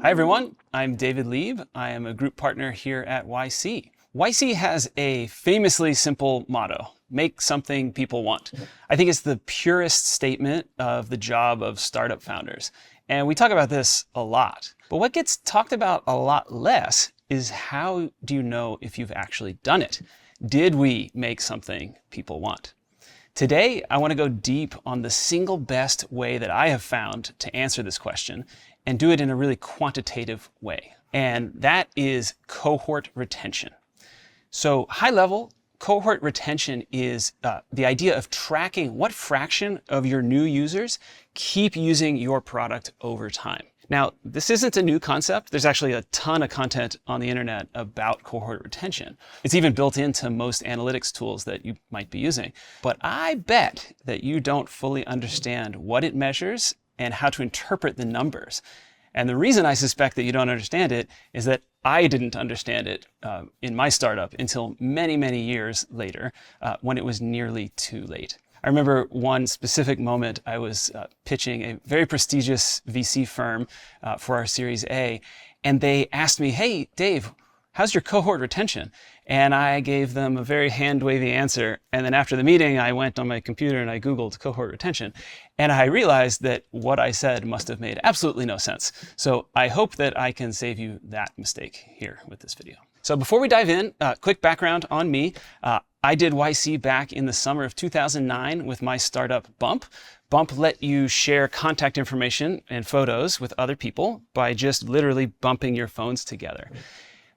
Hi everyone, I'm David Lieb. I am a group partner here at YC. YC has a famously simple motto: make something people want. I think it's the purest statement of the job of startup founders. And we talk about this a lot. But what gets talked about a lot less is how do you know if you've actually done it? Did we make something people want? Today, I want to go deep on the single best way that I have found to answer this question and do it in a really quantitative way. And that is cohort retention. So high level, cohort retention is the idea of tracking what fraction of your new users keep using your product over time. Now, this isn't a new concept. There's actually a ton of content on the internet about cohort retention. It's even built into most analytics tools that you might be using. But I bet that you don't fully understand what it measures and how to interpret the numbers. And the reason I suspect that you don't understand it is that I didn't understand it in my startup until many, many years later, when it was nearly too late. I remember one specific moment. I was pitching a very prestigious VC firm for our Series A, and they asked me, "Hey, Dave, how's your cohort retention?" And I gave them a very hand-wavy answer. And then after the meeting, I went on my computer and I Googled cohort retention. And I realized that what I said must have made absolutely no sense. So I hope that I can save you that mistake here with this video. So before we dive in, quick background on me. I did YC back in the summer of 2009 with my startup Bump. Bump let you share contact information and photos with other people by just literally bumping your phones together.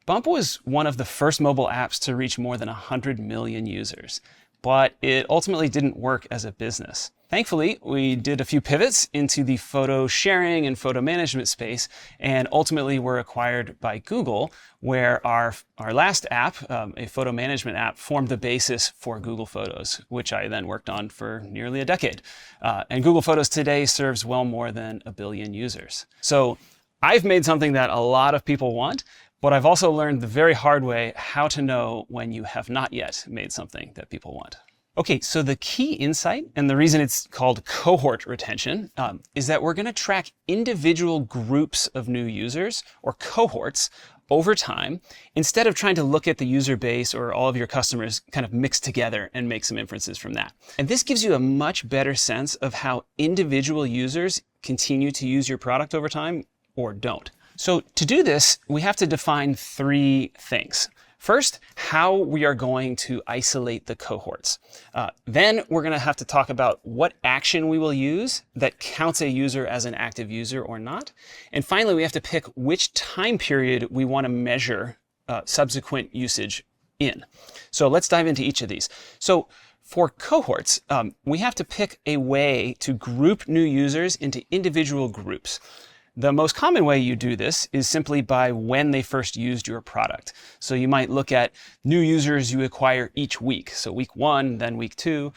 Bump was one of the first mobile apps to reach more than 100 million users, but it ultimately didn't work as a business. Thankfully, we did a few pivots into the photo sharing and photo management space, and ultimately were acquired by Google, where our last app, a photo management app, formed the basis for Google Photos, which I then worked on for nearly a decade. And Google Photos today serves well more than 1 billion users. So I've made something that a lot of people want, but I've also learned the very hard way how to know when you have not yet made something that people want. Okay, so the key insight, and the reason it's called cohort retention, is that we're going to track individual groups of new users, or cohorts, over time, instead of trying to look at the user base or all of your customers kind of mixed together and make some inferences from that. And this gives you a much better sense of how individual users continue to use your product over time or don't. So to do this, we have to define 3 things. First, how we are going to isolate the cohorts. Then we're going to have to talk about what action we will use that counts a user as an active user or not. And finally, we have to pick which time period we want to measure subsequent usage in. So let's dive into each of these. So for cohorts, we have to pick a way to group new users into individual groups. The most common way you do this is simply by when they first used your product. So you might look at new users you acquire each week. So week 1, then week 2,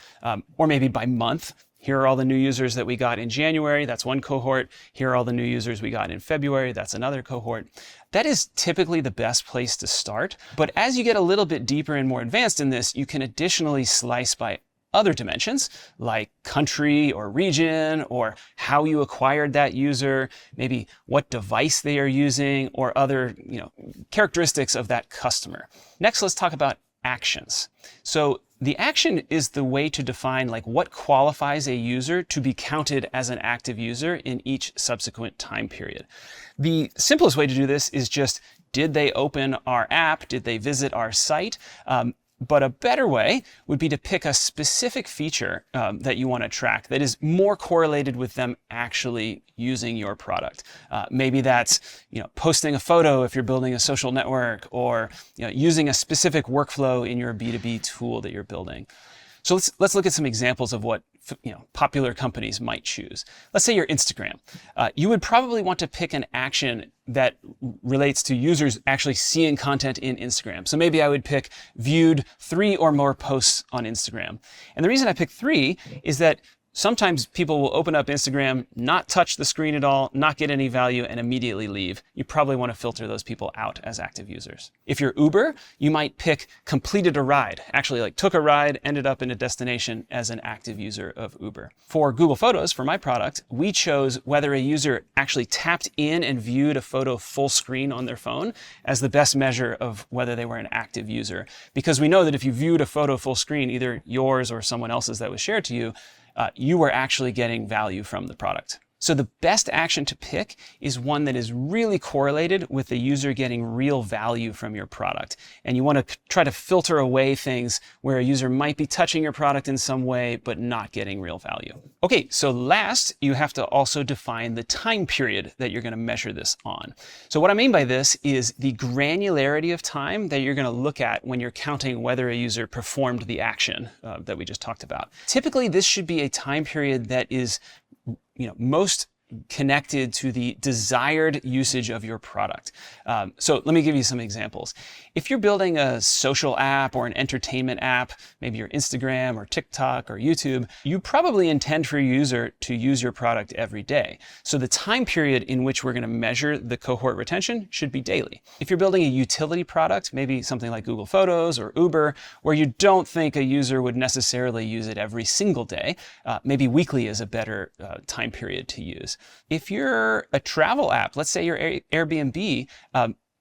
or maybe by month. Here are all the new users that we got in January. That's one cohort. Here are all the new users we got in February. That's another cohort. That is typically the best place to start. But as you get a little bit deeper and more advanced in this, you can additionally slice by other dimensions like country or region, or how you acquired that user, maybe what device they are using, or other characteristics of that customer. Next, let's talk about actions. So the action is the way to define what qualifies a user to be counted as an active user in each subsequent time period. The simplest way to do this is just, did they open our app? Did they visit our site? But a better way would be to pick a specific feature that you want to track that is more correlated with them actually using your product. Maybe that's posting a photo if you're building a social network, or using a specific workflow in your B2B tool that you're building. So let's look at some examples of what popular companies might choose. Let's say you're Instagram. You would probably want to pick an action that relates to users actually seeing content in Instagram. So maybe I would pick viewed 3 or more posts on Instagram. And the reason I picked 3 is that Sometimes people will open up Instagram, not touch the screen at all, not get any value, and immediately leave. You probably want to filter those people out as active users. If you're Uber, you might pick completed a ride, actually like took a ride, ended up in a destination as an active user of Uber. For Google Photos, for my product, we chose whether a user actually tapped in and viewed a photo full screen on their phone as the best measure of whether they were an active user. Because we know that if you viewed a photo full screen, either yours or someone else's that was shared to you, you were actually getting value from the product. So the best action to pick is one that is really correlated with the user getting real value from your product. And you want to try to filter away things where a user might be touching your product in some way, but not getting real value. Okay, so last, you have to also define the time period that you're going to measure this on. So what I mean by this is the granularity of time that you're going to look at when you're counting whether a user performed the action that we just talked about. Typically, this should be a time period that is most connected to the desired usage of your product. So let me give you some examples. If you're building a social app or an entertainment app, maybe your Instagram or TikTok or YouTube, you probably intend for your user to use your product every day. So the time period in which we're going to measure the cohort retention should be daily. If you're building a utility product, maybe something like Google Photos or Uber, where you don't think a user would necessarily use it every single day, maybe weekly is a better time period to use. If you're a travel app, let's say you're Airbnb,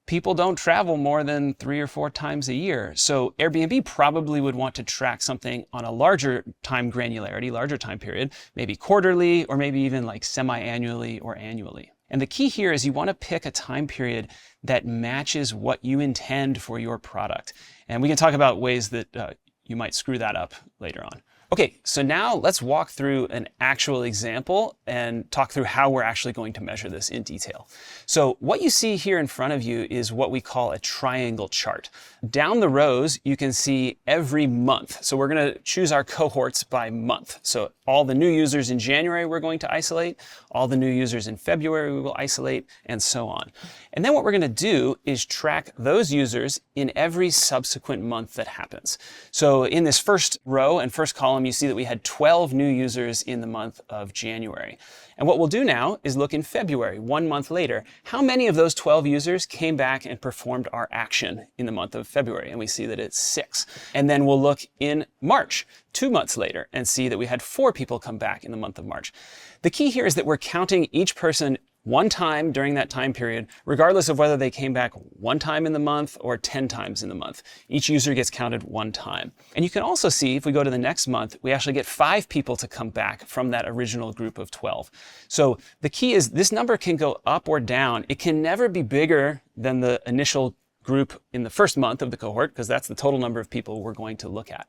people don't travel more than 3 or 4 times a year. So Airbnb probably would want to track something on a larger time granularity, larger time period, maybe quarterly or maybe even like semi-annually or annually. And the key here is you want to pick a time period that matches what you intend for your product. And we can talk about ways that you might screw that up later on. Okay, so now let's walk through an actual example and talk through how we're actually going to measure this in detail. So what you see here in front of you is what we call a triangle chart. Down the rows, you can see every month. So we're going to choose our cohorts by month. So all the new users in January, we're going to isolate. All the new users in February, we will isolate, and so on. And then what we're going to do is track those users in every subsequent month that happens. So in this first row and first column, you see that we had 12 new users in the month of January. And what we'll do now is look in February, 1 month later. How many of those 12 users came back and performed our action in the month of February? And we see that it's 6. And then we'll look in March, 2 months later, and see that we had 4 people come back in the month of March. The key here is that we're counting each person one time during that time period, regardless of whether they came back 1 time in the month or 10 times in the month. Each user gets counted 1 time. And you can also see, if we go to the next month, we actually get 5 people to come back from that original group of 12. So the key is this number can go up or down. It can never be bigger than the initial group in the first month of the cohort, because that's the total number of people we're going to look at.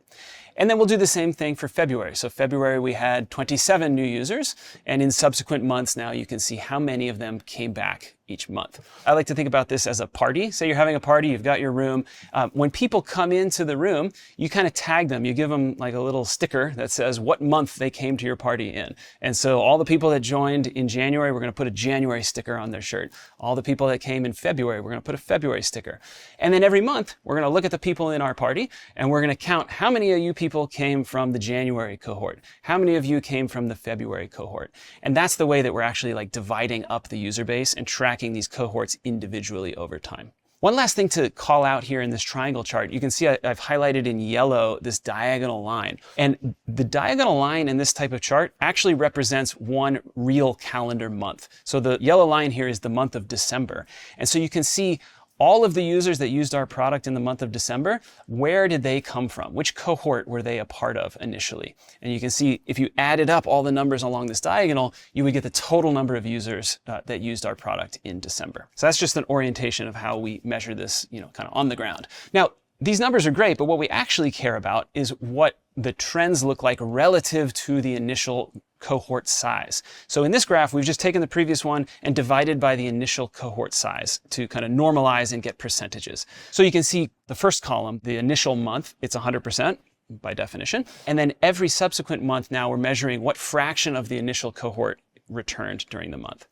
And then we'll do the same thing for February. So February, we had 27 new users, and in subsequent months now, you can see how many of them came back each month. I like to think about this as a party. Say you're having a party, you've got your room. When people come into the room, you kind of tag them. You give them like a little sticker that says what month they came to your party in. And so all the people that joined in January, we're going to put a January sticker on their shirt. All the people that came in February, we're going to put a February sticker. And then every month, we're going to look at the people in our party, and we're going to count how many of you people came from the January cohort. How many of you came from the February cohort? And that's the way that we're actually like dividing up the user base and tracking these cohorts individually over time. One last thing to call out here in this triangle chart, you can see I've highlighted in yellow this diagonal line. And the diagonal line in this type of chart actually represents one real calendar month. So the yellow line here is the month of December. And so you can see all of the users that used our product in the month of December, where did they come from? Which cohort were they a part of initially? And you can see if you added up all the numbers along this diagonal, you would get the total number of users that used our product in December. So that's just an orientation of how we measure this, kind of on the ground. Now, these numbers are great, but what we actually care about is what the trends look like relative to the initial cohort size. So in this graph, we've just taken the previous one and divided by the initial cohort size to kind of normalize and get percentages. So you can see the first column, the initial month, it's 100% by definition. And then every subsequent month now we're measuring what fraction of the initial cohort returned during the month.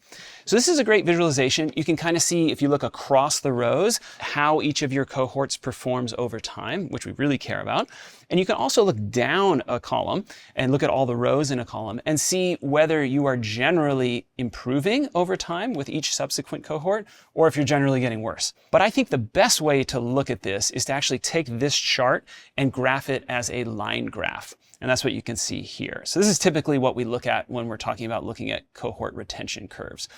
So this is a great visualization. You can kind of see, if you look across the rows, how each of your cohorts performs over time, which we really care about. And you can also look down a column and look at all the rows in a column and see whether you are generally improving over time with each subsequent cohort, or if you're generally getting worse. But I think the best way to look at this is to actually take this chart and graph it as a line graph. And that's what you can see here. So this is typically what we look at when we're talking about looking at cohort retention curves.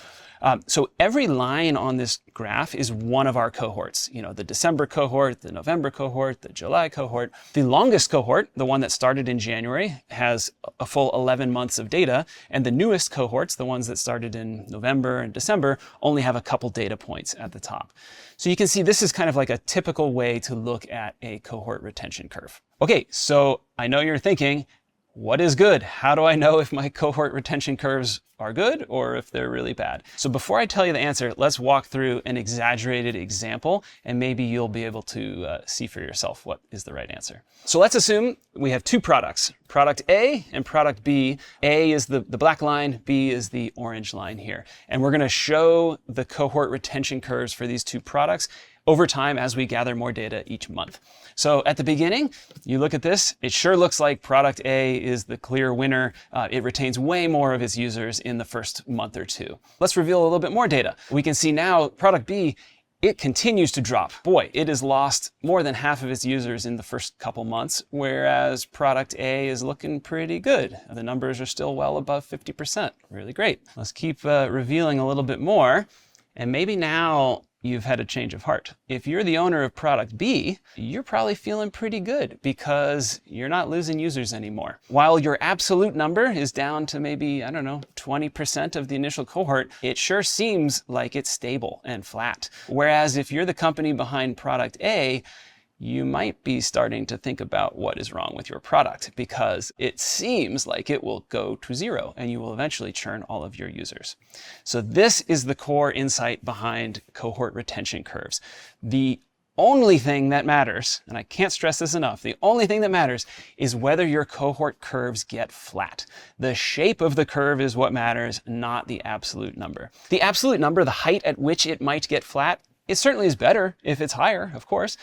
So every line on this graph is one of our cohorts. You know, the December cohort, the November cohort, the July cohort. The longest cohort, the one that started in January, has a full 11 months of data. And the newest cohorts, the ones that started in November and December, only have a couple data points at the top. So you can see this is kind of like a typical way to look at a cohort retention curve. Okay, so I know you're thinking, what is good? How do I know if my cohort retention curves are good or if they're really bad? So before I tell you the answer, let's walk through an exaggerated example, and maybe you'll be able to see for yourself what is the right answer. So let's assume we have two products, product A and product B. A is the black line, B is the orange line here. And we're gonna show the cohort retention curves for these two products over time as we gather more data each month. So at the beginning, you look at this, it sure looks like product A is the clear winner. It retains way more of its users in the first month or two. Let's reveal a little bit more data. We can see now product B, it continues to drop. Boy, it has lost more than half of its users in the first couple months, whereas product A is looking pretty good. The numbers are still well above 50%. Really great. Let's keep revealing a little bit more. And maybe now you've had a change of heart. If you're the owner of product B, you're probably feeling pretty good because you're not losing users anymore. While your absolute number is down to maybe, I don't know, 20% of the initial cohort, it sure seems like it's stable and flat. Whereas if you're the company behind product A, you might be starting to think about what is wrong with your product because it seems like it will go to zero and you will eventually churn all of your users. So this is the core insight behind cohort retention curves. The only thing that matters, and I can't stress this enough, the only thing that matters is whether your cohort curves get flat. The shape of the curve is what matters, not the absolute number. The absolute number, the height at which it might get flat, it certainly is better if it's higher, of course,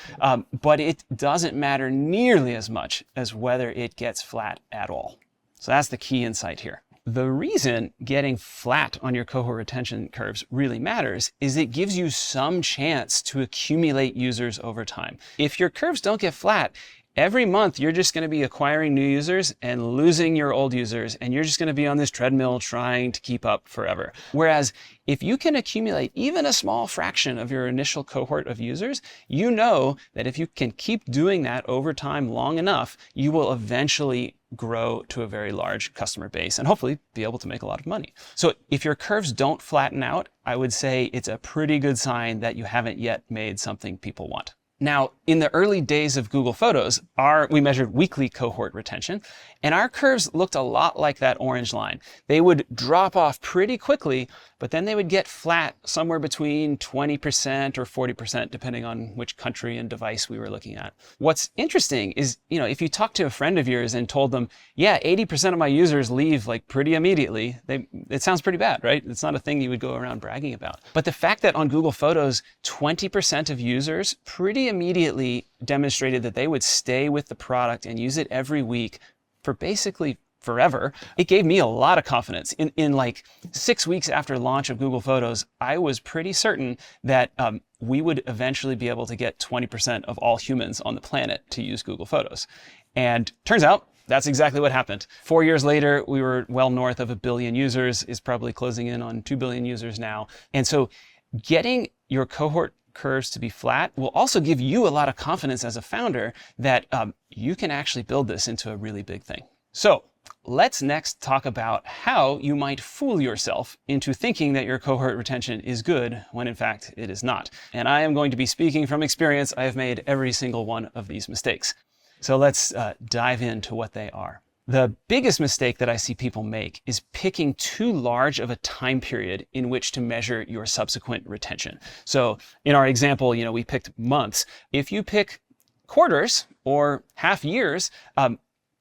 but it doesn't matter nearly as much as whether it gets flat at all. So that's the key insight here. The reason getting flat on your cohort retention curves really matters is it gives you some chance to accumulate users over time. If your curves don't get flat, every month, you're just going to be acquiring new users and losing your old users, and you're just going to be on this treadmill trying to keep up forever. Whereas if you can accumulate even a small fraction of your initial cohort of users, you know that if you can keep doing that over time long enough, you will eventually grow to a very large customer base and hopefully be able to make a lot of money. So if your curves don't flatten out, I would say it's a pretty good sign that you haven't yet made something people want. Now, in the early days of Google Photos, we measured weekly cohort retention, and our curves looked a lot like that orange line. They would drop off pretty quickly, but then they would get flat somewhere between 20% or 40%, depending on which country and device we were looking at. What's interesting is, if you talk to a friend of yours and told them, yeah, 80% of my users leave like pretty immediately, it sounds pretty bad, right? It's not a thing you would go around bragging about. But the fact that on Google Photos, 20% of users pretty immediately demonstrated that they would stay with the product and use it every week for basically forever, it gave me a lot of confidence. In like 6 weeks after launch of Google Photos, I was pretty certain that we would eventually be able to get 20% of all humans on the planet to use Google Photos. And turns out that's exactly what happened. 4 years later, we were well north of 1 billion users, is probably closing in on 2 billion users now. And so getting your cohort curves to be flat will also give you a lot of confidence as a founder that you can actually build this into a really big thing. So let's next talk about how you might fool yourself into thinking that your cohort retention is good when in fact it is not. And I am going to be speaking from experience. I have made every single one of these mistakes. So let's dive into what they are. The biggest mistake that I see people make is picking too large of a time period in which to measure your subsequent retention. So in our example, we picked months. If you pick quarters or half years,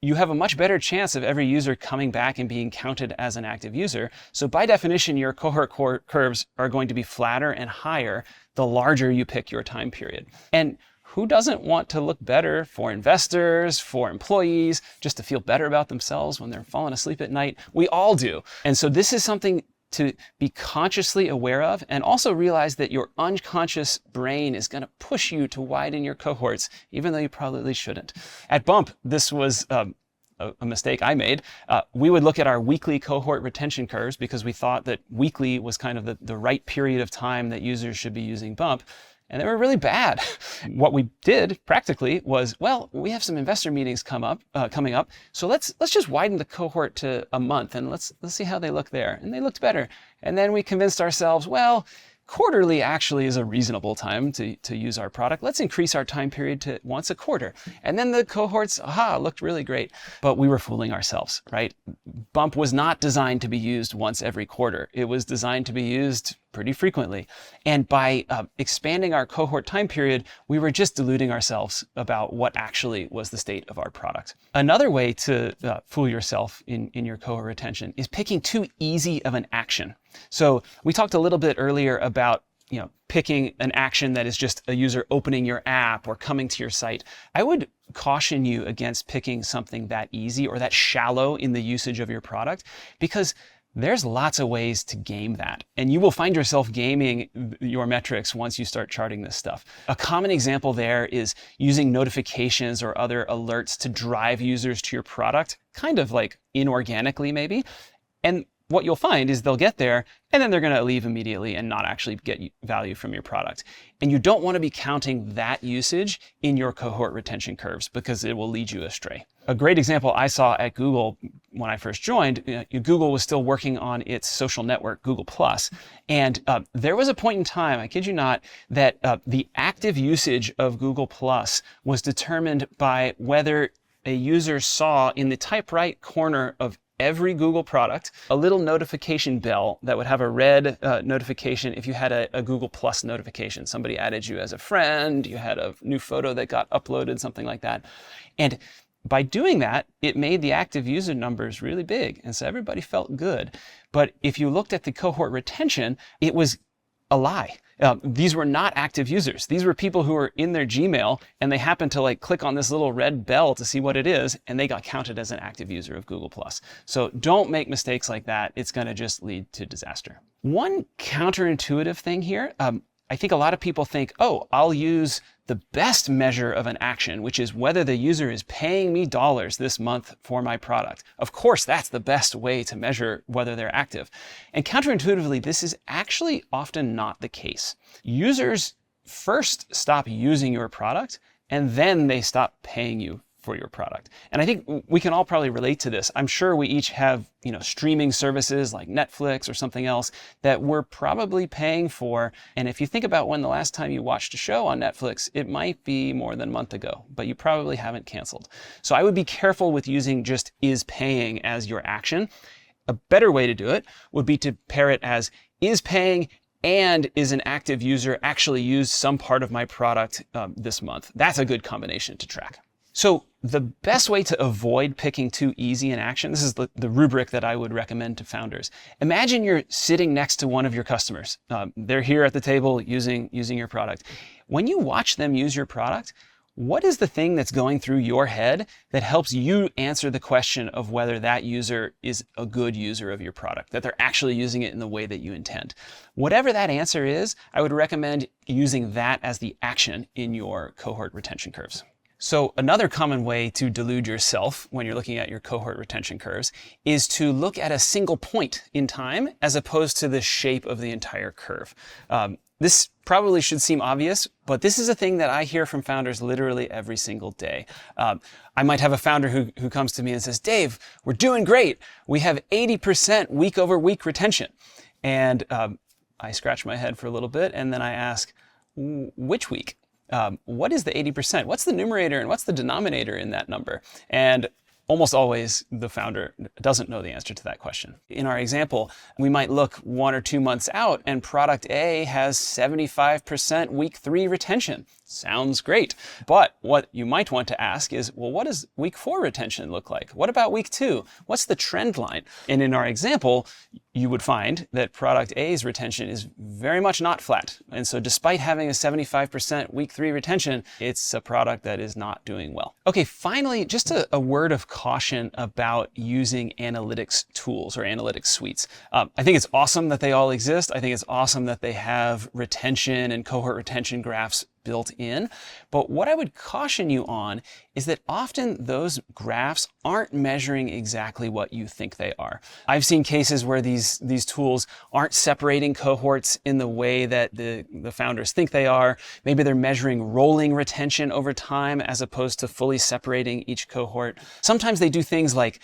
you have a much better chance of every user coming back and being counted as an active user. So by definition, your cohort curves are going to be flatter and higher the larger you pick your time period. And who doesn't want to look better for investors, for employees, just to feel better about themselves when they're falling asleep at night? We all do. And so this is something to be consciously aware of, and also realize that your unconscious brain is going to push you to widen your cohorts, even though you probably shouldn't. At Bump, this was a mistake I made. We would look at our weekly cohort retention curves because we thought that weekly was kind of the right period of time that users should be using Bump. And they were really bad. What we did practically was, well, we have some investor meetings coming up, so let's just widen the cohort to a month and let's see how they look there. And they looked better. And then we convinced ourselves, well, quarterly actually is a reasonable time to use our product. Let's increase our time period to once a quarter. And then the cohorts, looked really great. But we were fooling ourselves, right? Bump was not designed to be used once every quarter. It was designed to be used pretty frequently. And by expanding our cohort time period, we were just deluding ourselves about what actually was the state of our product. Another way to fool yourself in your cohort retention is picking too easy of an action. So we talked a little bit earlier about picking an action that is just a user opening your app or coming to your site. I would caution you against picking something that easy or that shallow in the usage of your product, because there's lots of ways to game that, and you will find yourself gaming your metrics once you start charting this stuff. A common example there is using notifications or other alerts to drive users to your product, kind of like inorganically maybe. And what you'll find is they'll get there and then they're going to leave immediately and not actually get value from your product. And you don't want to be counting that usage in your cohort retention curves because it will lead you astray. A great example I saw at Google when I first joined, Google was still working on its social network, Google+. And there was a point in time, I kid you not, that the active usage of Google+ was determined by whether a user saw in the top right corner of every Google product a little notification bell that would have a red notification if you had a Google Plus notification. Somebody added you as a friend, you had a new photo that got uploaded, something like that. And by doing that, it made the active user numbers really big, and so everybody felt good. But if you looked at the cohort retention, it was a lie. These were not active users. These were people who were in their Gmail and they happened to click on this little red bell to see what it is, and they got counted as an active user of Google+. So don't make mistakes like that. It's going to just lead to disaster. One counterintuitive thing here, I think a lot of people think, oh, I'll use the best measure of an action, which is whether the user is paying me dollars this month for my product. Of course, that's the best way to measure whether they're active. And counterintuitively, this is actually often not the case. Users first stop using your product, and then they stop paying you for your product. And I think we can all probably relate to this. I'm sure we each have, streaming services like Netflix or something else that we're probably paying for. And if you think about when the last time you watched a show on Netflix, it might be more than a month ago, but you probably haven't canceled. So I would be careful with using just is paying as your action. A better way to do it would be to pair it as is paying and is an active user actually used some part of my product this month. That's a good combination to track. So the best way to avoid picking too easy an action, this is the rubric that I would recommend to founders. Imagine you're sitting next to one of your customers. They're here at the table using your product. When you watch them use your product, what is the thing that's going through your head that helps you answer the question of whether that user is a good user of your product, that they're actually using it in the way that you intend? Whatever that answer is, I would recommend using that as the action in your cohort retention curves. So another common way to delude yourself when you're looking at your cohort retention curves is to look at a single point in time as opposed to the shape of the entire curve. This probably should seem obvious, but this is a thing that I hear from founders literally every single day. I might have a founder who comes to me and says, Dave, we're doing great. We have 80% week over week retention. And I scratch my head for a little bit and then I ask, which week? What is the 80%? What's the numerator and what's the denominator in that number? And almost always the founder doesn't know the answer to that question. In our example, we might look 1 or 2 months out and product A has 75% week 3 retention. Sounds great. But what you might want to ask is, well, what does week 4 retention look like? What about week 2? What's the trend line? And in our example, you would find that product A's retention is very much not flat. And so despite having a 75% week 3 retention, it's a product that is not doing well. Okay, finally, just a word of caution about using analytics tools or analytics suites. I think it's awesome that they all exist. I think it's awesome that they have retention and cohort retention graphs built in. But what I would caution you on is that often those graphs aren't measuring exactly what you think they are. I've seen cases where these tools aren't separating cohorts in the way that the founders think they are. Maybe they're measuring rolling retention over time as opposed to fully separating each cohort. Sometimes they do things like,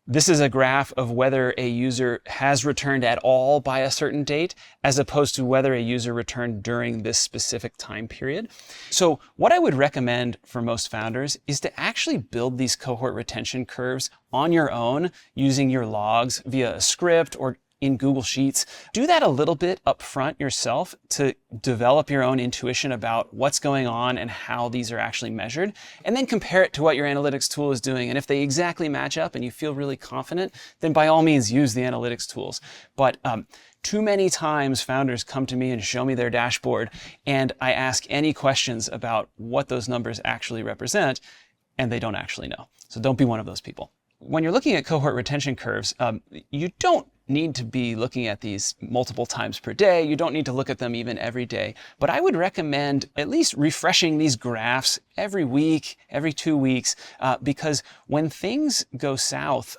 this is a graph of whether a user has returned at all by a certain date, as opposed to whether a user returned during this specific time period. So what I would recommend for most founders is to actually build these cohort retention curves on your own using your logs via a script or in Google Sheets. Do that a little bit up front yourself to develop your own intuition about what's going on and how these are actually measured, and then compare it to what your analytics tool is doing. And if they exactly match up and you feel really confident, then by all means use the analytics tools. But too many times founders come to me and show me their dashboard, and I ask any questions about what those numbers actually represent, and they don't actually know. So don't be one of those people. When you're looking at cohort retention curves, you don't need to be looking at these multiple times per day. You don't need to look at them even every day. But I would recommend at least refreshing these graphs every week, every 2 weeks, because when things go south,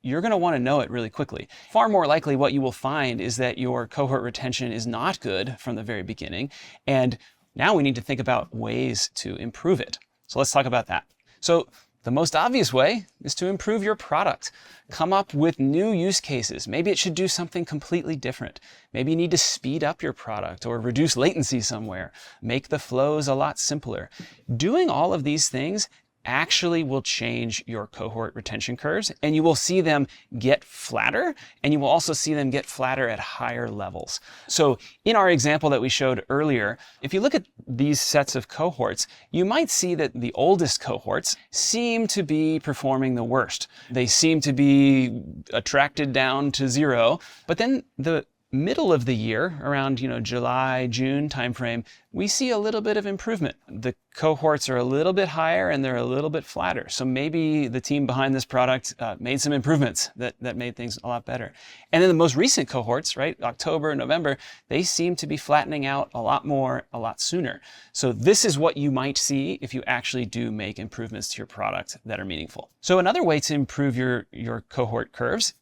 you're going to want to know it really quickly. Far more likely what you will find is that your cohort retention is not good from the very beginning. And now we need to think about ways to improve it. So let's talk about that. So the most obvious way is to improve your product. Come up with new use cases. Maybe it should do something completely different. Maybe you need to speed up your product or reduce latency somewhere. Make the flows a lot simpler. Doing all of these things actually will change your cohort retention curves, and you will see them get flatter, and you will also see them get flatter at higher levels. So in our example that we showed earlier, if you look at these sets of cohorts, you might see that the oldest cohorts seem to be performing the worst. They seem to be attracted down to 0, but then the middle of the year, around July, June timeframe, we see a little bit of improvement. The cohorts are a little bit higher and they're a little bit flatter. So maybe the team behind this product made some improvements that made things a lot better. And then the most recent cohorts, right, October, November, they seem to be flattening out a lot more, a lot sooner. So this is what you might see if you actually do make improvements to your product that are meaningful. So another way to improve your cohort curves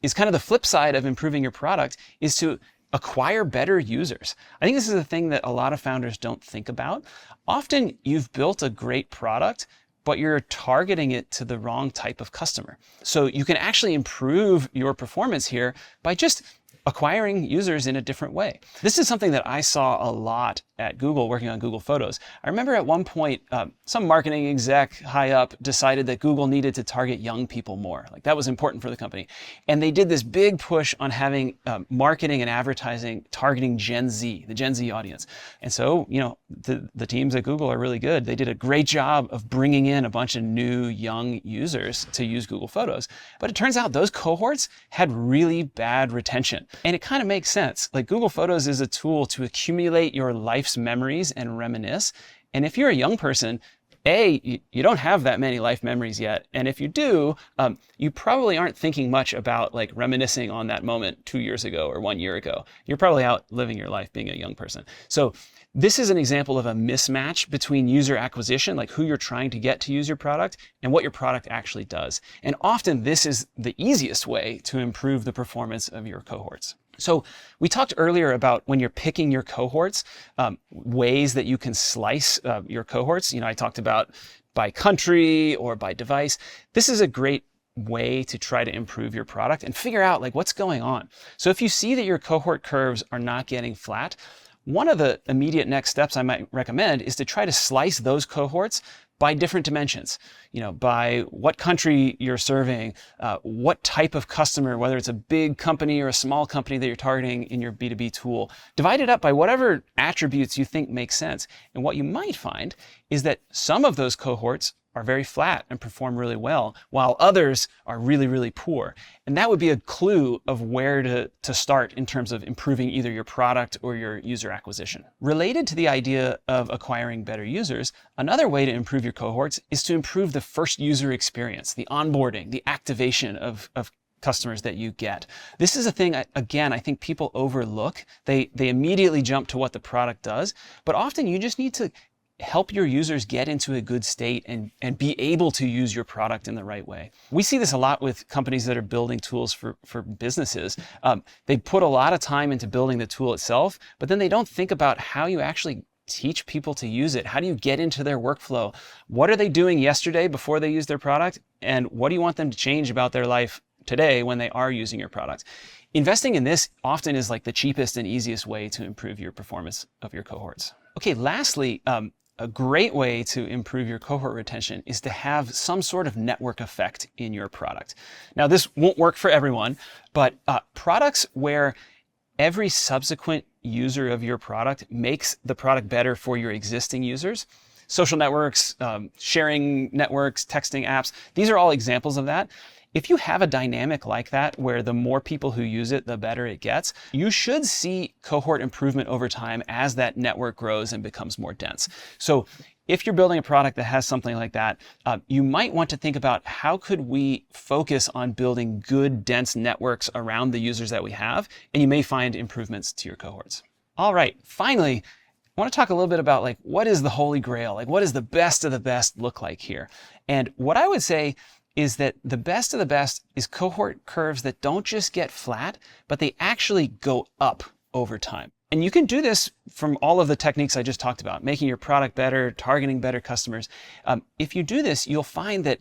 is kind of the flip side of improving your product, is to acquire better users. I think this is a thing that a lot of founders don't think about. Often you've built a great product, but you're targeting it to the wrong type of customer. So you can actually improve your performance here by just acquiring users in a different way. This is something that I saw a lot at Google working on Google Photos. I remember at one point, some marketing exec high up decided that Google needed to target young people more. Like that was important for the company. And they did this big push on having marketing and advertising targeting Gen Z, the Gen Z audience. And so, the teams at Google are really good. They did a great job of bringing in a bunch of new young users to use Google Photos. But it turns out those cohorts had really bad retention. And it kind of makes sense. Like Google Photos is a tool to accumulate your life's memories and reminisce. And if you're a young person, you don't have that many life memories yet. And if you do, you probably aren't thinking much about like reminiscing on that moment 2 years ago or 1 year ago. You're probably out living your life being a young person. So this is an example of a mismatch between user acquisition, like who you're trying to get to use your product, and what your product actually does. And often this is the easiest way to improve the performance of your cohorts. So we talked earlier about when you're picking your cohorts, ways that you can slice your cohorts. I talked about by country or by device. This is a great way to try to improve your product and figure out like what's going on. So if you see that your cohort curves are not getting flat, one of the immediate next steps I might recommend is to try to slice those cohorts by different dimensions, by what country you're serving, what type of customer, whether it's a big company or a small company that you're targeting in your B2B tool. Divide it up by whatever attributes you think make sense. And what you might find is that some of those cohorts are very flat and perform really well, while others are really, really poor. And that would be a clue of where to start in terms of improving either your product or your user acquisition. Related to the idea of acquiring better users, another way to improve your cohorts is to improve the first user experience, the onboarding, the activation of customers that you get. This is a thing, again, I think people overlook. They immediately jump to what the product does, but often you just need to help your users get into a good state and be able to use your product in the right way. We see this a lot with companies that are building tools for businesses. They put a lot of time into building the tool itself, but then they don't think about how you actually teach people to use it. How do you get into their workflow? What are they doing yesterday before they use their product? And what do you want them to change about their life today when they are using your product? Investing in this often is like the cheapest and easiest way to improve your performance of your cohorts. Okay, lastly, a great way to improve your cohort retention is to have some sort of network effect in your product. Now, this won't work for everyone, but products where every subsequent user of your product makes the product better for your existing users, social networks, sharing networks, texting apps, these are all examples of that. If you have a dynamic like that, where the more people who use it, the better it gets, you should see cohort improvement over time as that network grows and becomes more dense. So if you're building a product that has something like that, you might want to think about how could we focus on building good, dense networks around the users that we have, and you may find improvements to your cohorts. All right, finally, I want to talk a little bit about what is the holy grail? What does the best of the best look like here? And what I would say is that the best of the best is cohort curves that don't just get flat, but they actually go up over time. And you can do this from all of the techniques I just talked about, making your product better, targeting better customers. If you do this, you'll find that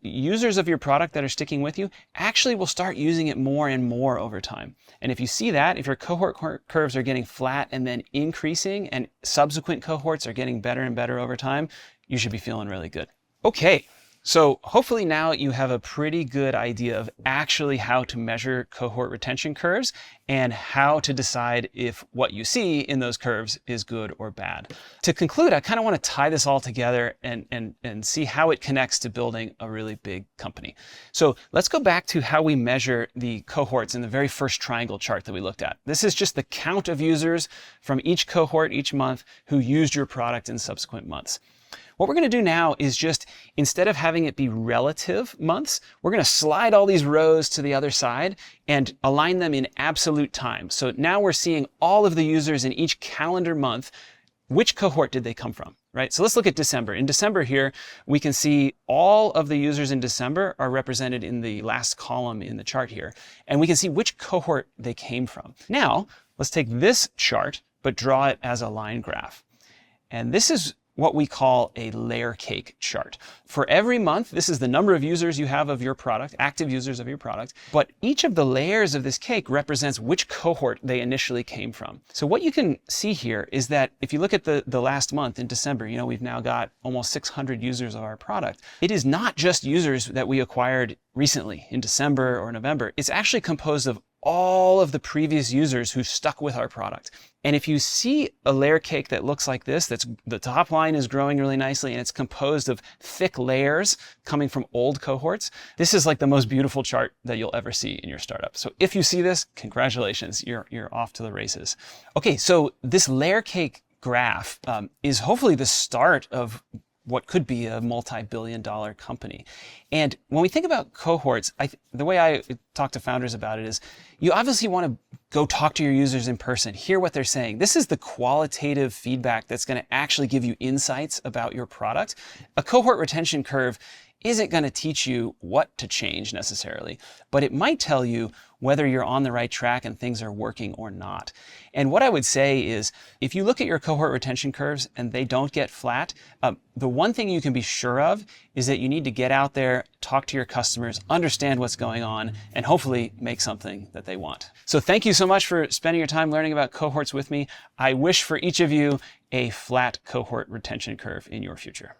users of your product that are sticking with you actually will start using it more and more over time. And if you see that, if your cohort curves are getting flat and then increasing, and subsequent cohorts are getting better and better over time, you should be feeling really good. Okay. So hopefully now you have a pretty good idea of actually how to measure cohort retention curves and how to decide if what you see in those curves is good or bad. To conclude, I kind of want to tie this all together and see how it connects to building a really big company. So let's go back to how we measure the cohorts in the very first triangle chart that we looked at. This is just the count of users from each cohort each month who used your product in subsequent months. What we're going to do now is just, instead of having it be relative months, we're going to slide all these rows to the other side and align them in absolute time. So now we're seeing all of the users in each calendar month. Which cohort did they come from, right? So let's look at December. In December here, we can see all of the users in December are represented in the last column in the chart here. And we can see which cohort they came from. Now, let's take this chart, but draw it as a line graph. And this is what we call a layer cake chart. For every month, this is the number of users you have of your product, active users of your product, but each of the layers of this cake represents which cohort they initially came from. So what you can see here is that if you look at the last month in December, we've now got almost 600 users of our product. It is not just users that we acquired recently in December or November. It's actually composed of all of the previous users who stuck with our product. And if you see a layer cake that looks like this, that's the top line is growing really nicely and it's composed of thick layers coming from old cohorts, this is like the most beautiful chart that you'll ever see in your startup. So if you see this, congratulations, you're off to the races. Okay, so this layer cake graph is hopefully the start of what could be a multi-billion-dollar company. And when we think about cohorts, the way I talk to founders about it is you obviously want to go talk to your users in person, hear what they're saying. This is the qualitative feedback that's going to actually give you insights about your product. A cohort retention curve isn't going to teach you what to change necessarily, but it might tell you whether you're on the right track and things are working or not. And what I would say is, if you look at your cohort retention curves and they don't get flat, the one thing you can be sure of is that you need to get out there, talk to your customers, understand what's going on, and hopefully make something that they want. So thank you so much for spending your time learning about cohorts with me. I wish for each of you a flat cohort retention curve in your future.